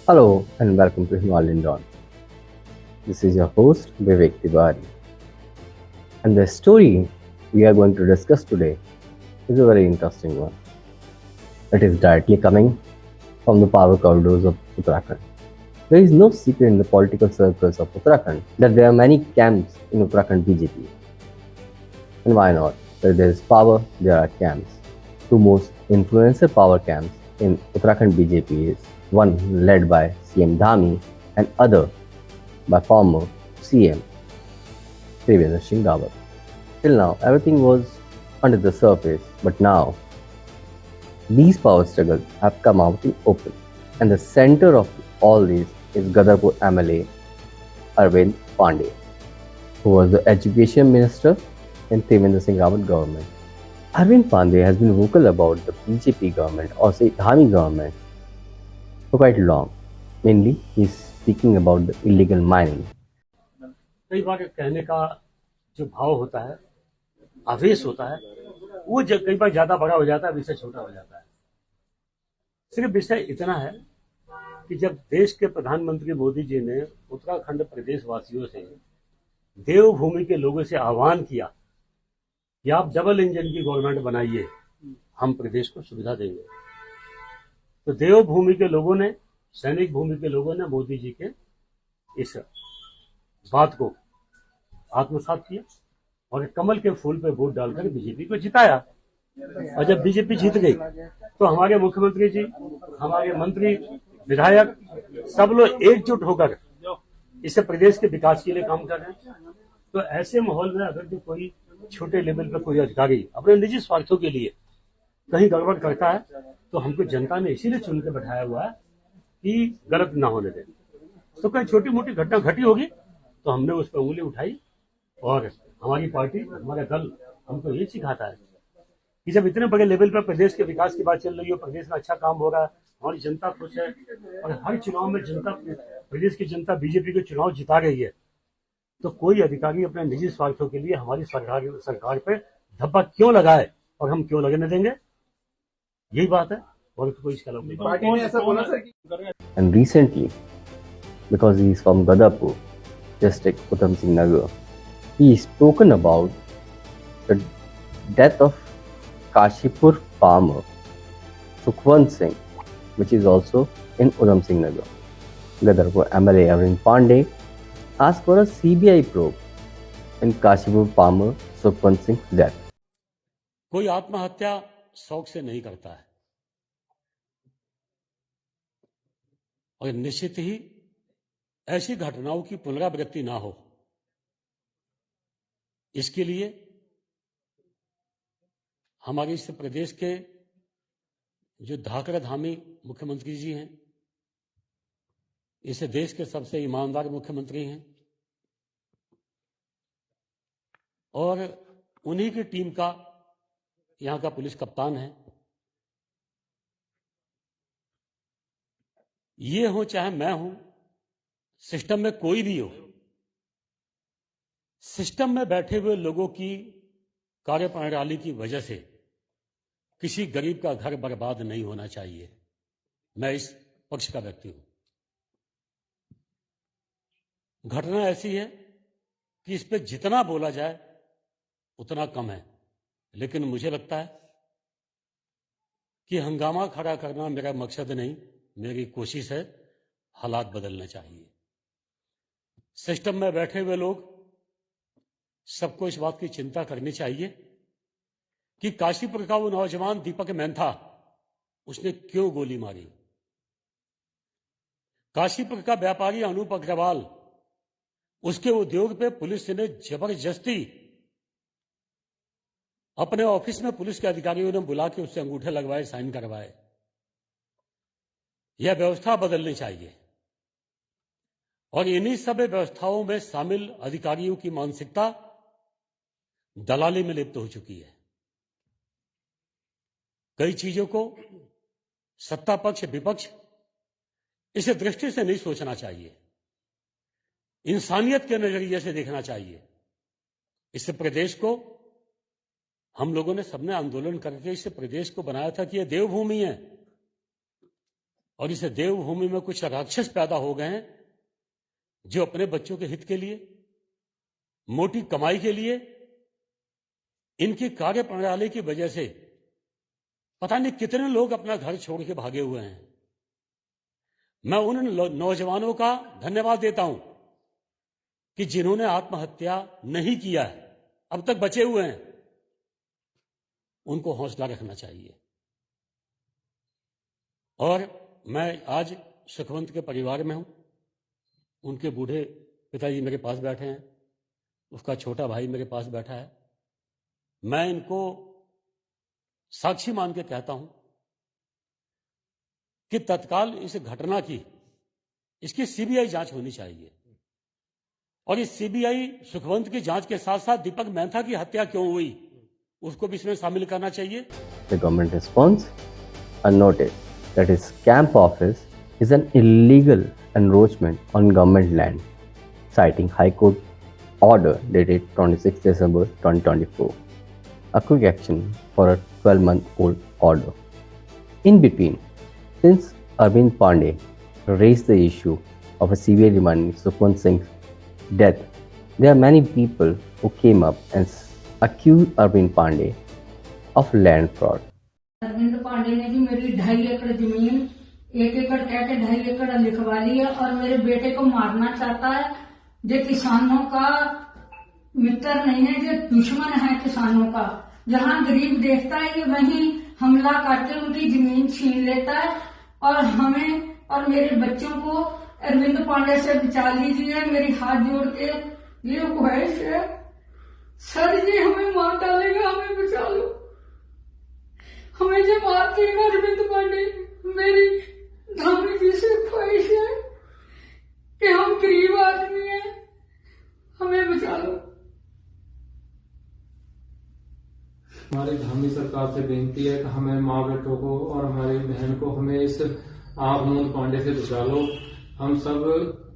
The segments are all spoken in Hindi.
Hello and welcome to Himalayan Dawn. This is your host Vivek Tiwari. And the story we are going to discuss today is a very interesting one. It is directly coming from the power corridors of Uttarakhand. There is no secret in the political circles of Uttarakhand that there are many camps in Uttarakhand BJP. And why not? Where there is power, there are camps. Two most influential power camps in Uttarakhand BJP is one led by CM Dhami and other by former CM Devendra Singh Rawat. Till now, everything was under the surface, but now these power struggles have come out in open. And the center of all this is Gadarpur MLA Arvind Pandey, who was the education minister in Devendra Singh Rawat government. Arvind Pandey has been vocal about the BJP government or say Dhami government for quite long. Mainly, he is speaking about the illegal mining. कई बार कहने का जो भाव होता है, आवेश होता है, वो कई बार ज्यादा बड़ा हो जाता है, विषय छोटा हो जाता है। सिर्फ विषय इतना है कि जब देश के प्रधानमंत्री मोदी जी ने उत्तराखंड प्रदेश वासियों से, देवभूमि के लोगों से आह्वान किया कि आप डबल इंजन की गवर्नमेंट बनाइए, हम प्रदेश को सुविधा देंगे, तो देवभूमि के लोगों ने, सैनिक भूमि के लोगों ने मोदी जी के इस बात को आत्मसात किया और कमल के फूल पे वोट डालकर बीजेपी को जिताया। और जब बीजेपी जीत गई तो हमारे मुख्यमंत्री जी, हमारे मंत्री, विधायक सब लोग एकजुट होकर इस प्रदेश के विकास के लिए काम कर रहे हैं। तो ऐसे माहौल में अगर जो कोई छोटे लेवल पर कोई अधिकारी अपने निजी स्वार्थों के लिए कहीं गड़बड़ करता है तो हमको जनता ने इसीलिए चुन के बैठाया हुआ है कि गलत ना होने दें। तो कोई छोटी मोटी घटना घटी होगी तो हमने उस पर उंगली उठाई और हमारी पार्टी, हमारा दल हमको ये सिखाता है कि जब इतने बड़े लेवल पर प्रदेश के विकास की बात चल रही हो, प्रदेश में अच्छा काम हो रहा है, हमारी जनता खुश है और हर चुनाव में जनता, प्रदेश की जनता बीजेपी के चुनाव जिता रही है, तो कोई अधिकारी अपने निजी स्वार्थों के लिए हमारी सरकार पे धब्बा क्यों लगाए और हम क्यों लगने देंगे? यही बात है और तो कोई इसका नहीं। And recently, because he is from Gadarpur district, Uttam Singh Nagar, he spoken about the death of Kashipur farmer Sukhwant Singh, which is also in Uttam Singh Nagar. Gadarpur MLA Arvind Pandey asked for a CBI probe in Kashipur farmer Sukhwant Singh's death. कोई आत्महत्या शौक से नहीं करता है और निश्चित ही ऐसी घटनाओं की पुनरावृत्ति ना हो, इसके लिए हमारे इस प्रदेश के जो धाकड़ धामी मुख्यमंत्री जी हैं, इस देश के सबसे ईमानदार मुख्यमंत्री हैं और उन्हीं की टीम का यहां का पुलिस कप्तान है। ये हो चाहे मैं हूं, सिस्टम में कोई भी हो, सिस्टम में बैठे हुए लोगों की कार्यप्रणाली की वजह से किसी गरीब का घर बर्बाद नहीं होना चाहिए। मैं इस पक्ष का व्यक्ति हूं। घटना ऐसी है कि इस पे जितना बोला जाए उतना कम है, लेकिन मुझे लगता है कि हंगामा खड़ा करना मेरा मकसद नहीं, मेरी कोशिश है हालात बदलने चाहिए। सिस्टम में बैठे हुए लोग सबको इस बात की चिंता करनी चाहिए कि काशीपुर का वो नौजवान दीपक मैंथा, उसने क्यों गोली मारी। काशीपुर का व्यापारी अनूप अग्रवाल, उसके उद्योग पे पुलिस ने जबरदस्ती अपने ऑफिस में पुलिस के अधिकारियों ने बुला के उससे अंगूठे लगवाए, साइन करवाए। यह व्यवस्था बदलनी चाहिए और इन्हीं सब व्यवस्थाओं में शामिल अधिकारियों की मानसिकता दलाली में लिप्त हो चुकी है। कई चीजों को सत्ता पक्ष विपक्ष इस दृष्टि से नहीं सोचना चाहिए, इंसानियत के नजरिए से देखना चाहिए। इस प्रदेश को हम लोगों ने सबने आंदोलन करके इस प्रदेश को बनाया था कि यह देवभूमि है और इस देवभूमि में कुछ राक्षस पैदा हो गए हैं जो अपने बच्चों के हित के लिए, मोटी कमाई के लिए, इनकी कार्य प्रणाली की वजह से पता नहीं कितने लोग अपना घर छोड़ के भागे हुए हैं। मैं उन नौजवानों का धन्यवाद देता हूं कि जिन्होंने आत्महत्या नहीं किया है, अब तक बचे हुए हैं, उनको हौसला रखना चाहिए। और मैं आज सुखवंत के परिवार में हूं। उनके बूढ़े पिताजी मेरे पास बैठे हैं, उसका छोटा भाई मेरे पास बैठा है। मैं इनको साक्षी मान के कहता हूं कि तत्काल इस घटना की, इसकी सीबीआई जांच होनी चाहिए और इस सीबीआई सुखवंत की जांच के साथ साथ दीपक मेहता की हत्या क्यों हुई उसको भी इसमें शामिल करना चाहिए। The government response: a notice that his camp office is an illegal encroachment on government land, citing High Court order dated 26 December 2024. A quick action for a 12-month-old order. In between, since Arvind Pandey raised the issue of a CBI remanding Sukhwant Singh's death, there are many people who came up and accused Arvind Pandey of land fraud. Arvind Pandey ने भी मेरी 2.5 एकड़ जमीन 1 एकड़ कह के 2.5 एकड़ लिखवा ली है और मेरे बेटे को मारना चाहता है। जो किसानों का मित्र नहीं है, जो दुश्मन है किसानों का। जहां गरीब देखता है ये वहीं हमला करके उनकी जमीन छीन लेता है और हमें और मेरे बच्चों को अरविंद पांडे से बचा लीजिए। मेरी हाथ जोड़ के ये ख्वाहिश है, सर जी हमें मार डालेगा, हमें बचा लो, हमें जो मार देगा अरविंद पांडे। मेरी धामी जी से ख्वाहिश है कि हम गरीब आदमी हैं, हमें बचा लो। हमारी धामी सरकार से बेनती है कि हमें माँ बेटों को और हमारी बहन को हमें इस आग पांडे से बचा लो। हम सब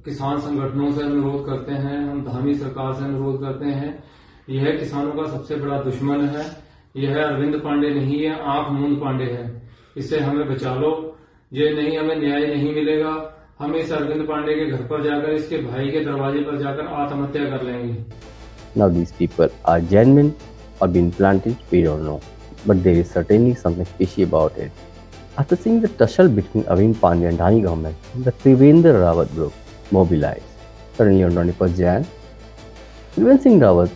किसान संगठनों से अनुरोध करते हैं, हम धामी सरकार से अनुरोध करते हैं, यह किसानों का सबसे बड़ा दुश्मन है। यह अरविंद पांडे नहीं है, आंख मूंद पांडे है। इससे हमें बचा लो। ये नहीं, हमें न्याय नहीं मिलेगा। हम इस अरविंद पांडे के घर पर जाकर, इसके भाई के दरवाजे पर जाकर आत्महत्या कर लेंगे। Now these people are genuine or been planted, we don't know. But there is certainly something fishy about it. After seeing the tussle between Arvind Pandey and Dhani government, the Trivendra Rawat group mobilized. Suddenly on 21st Jan, Trivendra Singh Rawat's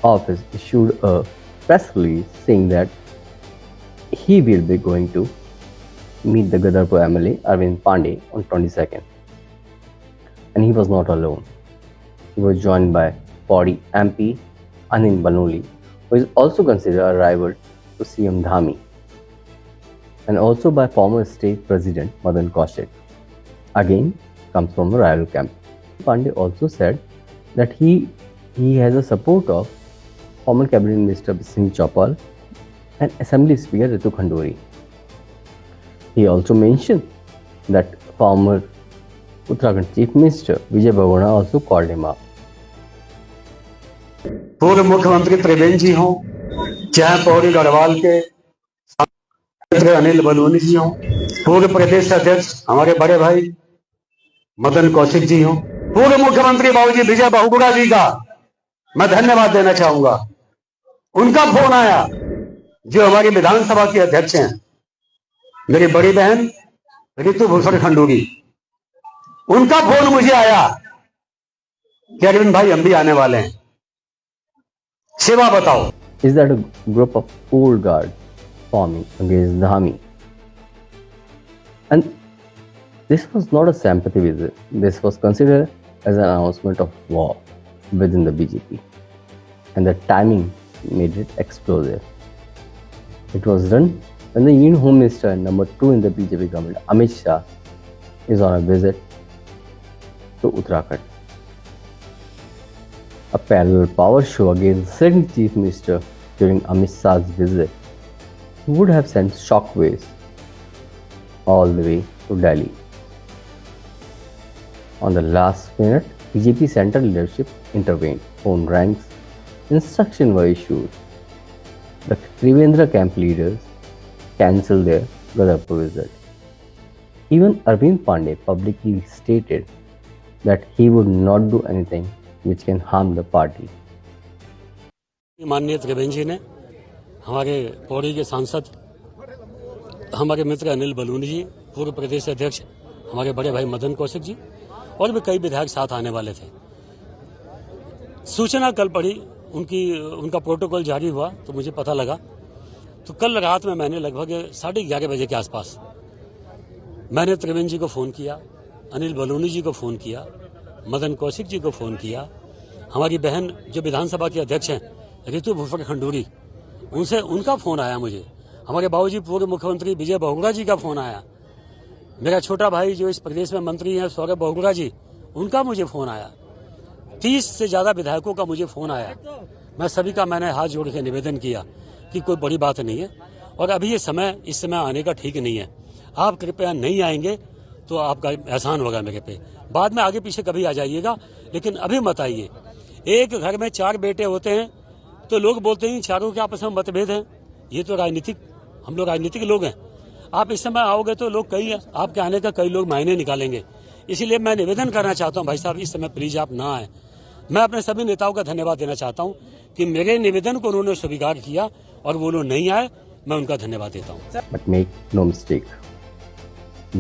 office issued a press release saying that he will be going to meet the Gadarpur MLA Arvind Pandey on 22nd. And he was not alone. He was joined by Pauri MP Anil Banoli, who is also considered a rival to CM Dhami, and also by former state president Madan Kaushik. Again, comes from a rival camp. Pandey also said that he has a support of former cabinet minister Singh Chopal and Assembly Speaker Ritu Khanduri. He also mentioned that former Uttarakhand Chief Minister Vijay Bhagwana also called him up. पूर्व मुख्यमंत्री त्रिवेंद्र जी हों, चाहे पौड़ी गढ़वाल के अनिल बलूनी जी हों, पूर्व प्रदेश अध्यक्ष हमारे बड़े भाई मदन कौशिक जी हों, पूर्व मुख्यमंत्री बाबूजी विजय बहुगुणा जी का मैं धन्यवाद देना चाहूंगा। उनका फोन आया, जो हमारी विधानसभा की अध्यक्ष हैं, मेरी बड़ी बहन ऋतु भूषण खंडूरी, उनका फोन मुझे आया कि अरविंद भाई हम भी आने वाले हैं, सेवा बताओ। Is that a group of old guard forming against Dhami? And this was not a sympathy visit. This was considered as an announcement of war within the BJP. And the timing made it explosive. It was done when the Union Home Minister and number 2 in the BJP government, Amit Shah, is on a visit to Uttarakhand. A parallel power show against the sitting Chief Minister during Amit Shah's visit would have sent shockwaves all the way to Delhi. On the last minute, BJP central leadership intervened, phone ranks, instructions were issued. The Trivendra camp leaders cancelled their Gadarpur visit. Even Arvind Pandey publicly stated that he would not do anything which can harm the party. माननीय त्रिवेंद्र जी ने, हमारे पौड़ी के सांसद, हमारे मित्र अनिल बलूनी जी, पूर्व प्रदेश अध्यक्ष हमारे बड़े भाई मदन कौशिक जी और भी कई विधायक साथ आने वाले थे। सूचना कल पड़ी, उनका प्रोटोकॉल जारी हुआ तो मुझे पता लगा। तो कल रात में मैंने लगभग 11:30 बजे के आसपास मैंने त्रिवेंद्र जी को फोन किया, अनिल बलूनी जी को फोन किया, मदन कौशिक जी को फोन किया, हमारी बहन जो विधानसभा की अध्यक्ष हैं ऋतु भूषण खंडूरी, उनका फोन आया मुझे, हमारे बाबूजी पूर्व मुख्यमंत्री विजय बहुगुणा जी का फोन आया, मेरा छोटा भाई जो इस प्रदेश में मंत्री हैं सौरभ बहुगुणा जी, उनका मुझे फोन आया, 30 से ज्यादा विधायकों का मुझे फोन आया। मैं सभी का मैंने हाथ जोड़ के निवेदन किया कि कोई बड़ी बात नहीं है और अभी इस समय आने का ठीक नहीं है। आप कृपया नहीं आएंगे तो आपका एहसान होगा मेरे पे। बाद में आगे पीछे कभी आ जाइएगा, लेकिन अभी मत आइए। एक घर में 4 बेटे होते हैं तो लोग बोलते हैं चारों के आपस में मतभेद हैं। ये तो हम लोग राजनीतिक लोग हैं। आप इस समय आओगे तो लोग आपके आने का कई लोग मायने निकालेंगे। इसीलिए मैं निवेदन करना चाहता हूं, भाई साहब इस समय प्लीज आप ना आए। मैं अपने सभी नेताओं का धन्यवाद देना चाहता हूं कि मेरे निवेदन को उन्होंने स्वीकार किया और वो लोग नहीं आए, मैं उनका धन्यवाद देता हूं। But make no mistake,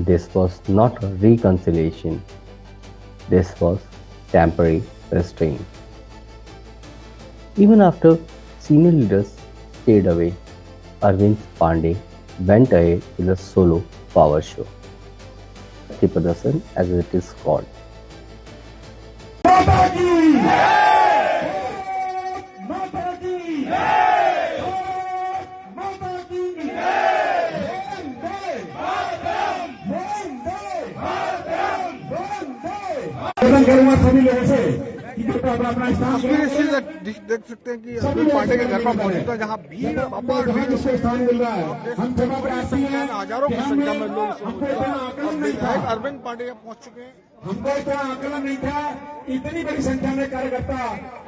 this was not a reconciliation. This was temporary restraint. Even after senior leaders stayed away, Arvind Pandey went ahead with a solo power show. Shakti Pradarsan, as it is called. करूंगा सभी लोगों से कि कृपया अपना स्थान देख सकते हैं कि अरविंद पांडे के घर पर मौजूद है, जहां भीड़ अपार भीड़ जिसको स्थान मिल रहा है। हम क्षमा प्रार्थी हैं, हजारों की संख्या में लोग विधायक अरविंद पांडे पहुंच चुके हैं। हमको इतना आकलन नहीं था, इतनी बड़ी संख्या में कार्यकर्ता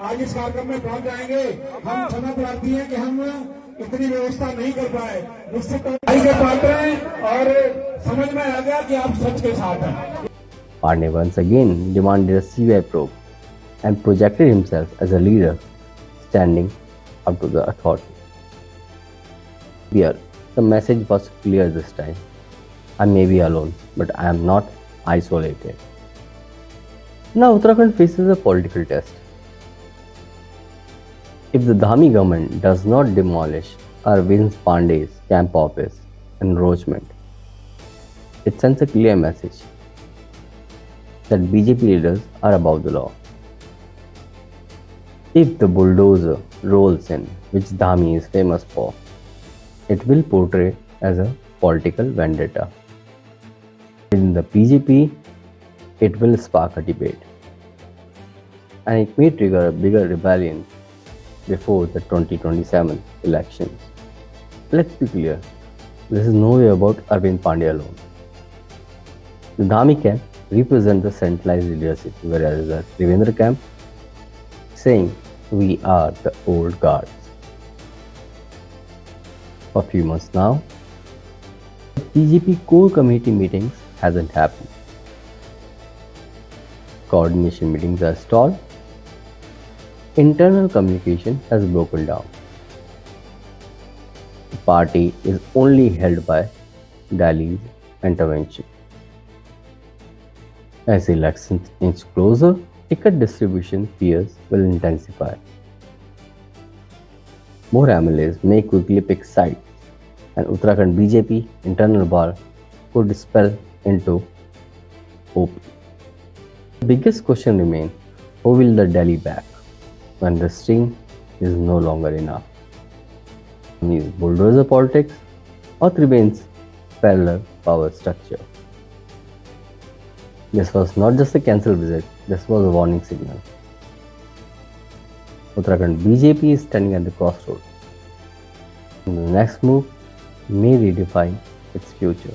आज इस कार्यक्रम में पहुंच जाएंगे। हम क्षमा प्रार्थी हैं कि हम इतनी व्यवस्था नहीं कर पाए। निश्चित के पात्र हैं और समझ में आ गया कि आप सच के साथ हैं। Pandey once again demanded a CBI probe and projected himself as a leader standing up to the authority. Here, the message was clear this time. I may be alone, but I am not isolated. Now Uttarakhand faces a political test. If the Dhami government does not demolish Arvind Pandey's camp office enroachment, it sends a clear message that BJP leaders are above the law. If the bulldozer rolls in, which Dhami is famous for, it will portray as a political vendetta. In the BJP, it will spark a debate. And it may trigger a bigger rebellion before the 2027 elections. Let's be clear, this is no way about Arvind Pandey alone. The Dhami camp represent the centralized leadership, whereas the Trivendra camp saying we are the old guards. For a few months now, the BJP core committee meetings hasn't happened. Coordination meetings are stalled. Internal communication has broken down. The party is only held by Delhi's intervention. As elections inch closer, ticket distribution fears will intensify. More MLAs may quickly pick sides, and Uttarakhand BJP internal war could spill into OP. The biggest question remains: who will the Delhi back when the string is no longer enough? Is bulldozer politics or remains parallel power structure? This was not just a cancelled visit, this was a warning signal. Uttarakhand BJP is standing at the crossroads. And the next move may redefine its future.